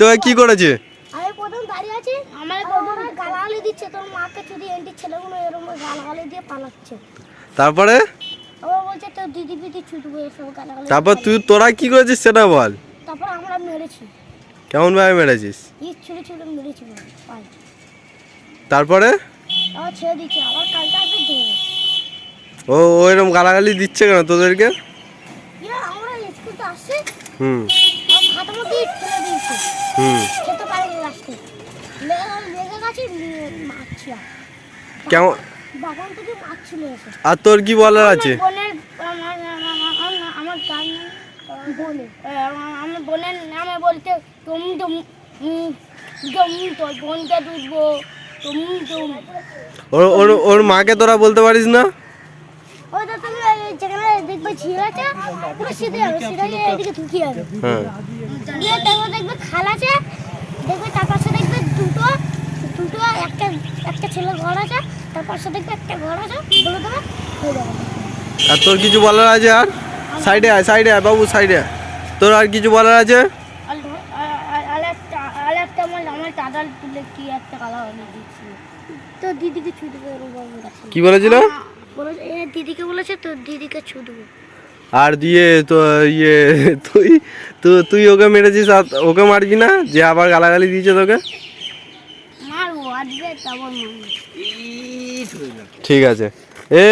তো কি করেছে? আমি প্রথম দাঁড়িয়ে আছি, আমার বড়রা গালাগালি দিচ্ছে, তোর মাকে চুদি এন্টি ছেলেগুলো এরকম গালাগালি দিয়ে পালাচ্ছে। তারপরে ও বলছে তোর দিদি পিদি চুদবো, এসব গালাগালি। তারপর তোরা কি করেছিস সেটা বল। তারপর আমরা মেরেছি, কেমন ভাবে মেরেছিস? ছুড়ে ছুড়ে মেরেছি পাই। তারপরে আবার ছেড়ে দিচ্ছে, আবার কালটা আসবে দেবো। ও এরকম গালাগালি দিচ্ছে কেন তোদেরকে? আমরা স্কুলতে আসছি, হুম হাতামুখি ঠেলে দিয়েছি, খেতে পারিনি লাস্টে, লেগে গেছে, মারছি। কেমন? বাগান থেকে মারছিল এসে। আর তোর কি বলার আছে? আমার গান বলে আমার বোনের নামে বলতে তুমি তোর বোনকে দুধবো, তুমি ওর মাকে তোরা বলতে পারিস না? ওই তো তুমি যেখানে দেখবে ঝিল আছে, পুরো সিধে যাবে, সিধে গিয়ে এদিকে ঢুকি যাবে। গিয়ে তারপর দেখবে খাল আছে, দেখবে তার পাশে দেখবে দুটো একটা ছেলে ঘর আছে, তার পাশে দেখবে একটা ঘর আছে, বলে দেবে হয়ে যাবে। আর তোর কিছু বলার আছে? আর সাইডে আয় বাবু, সাইডে আয়। তোর আর কিছু বলার আছে? আরেকটা আমার দাদার তুলে কি একটা গালাগালি দিচ্ছিল, তো দিদিকে ছুটে কি বলেছিল? দিদিকে বলেছে তোর দিদিকে ছুটবো। আর দিয়ে তো ইয়ে তুই ওকে মেরেছিস, আর ওকে মারবি না যে আবার গালাগালি দিয়েছে তোকে? মারবো, আসবে তারপর মারবো। ঠিক আছে। এ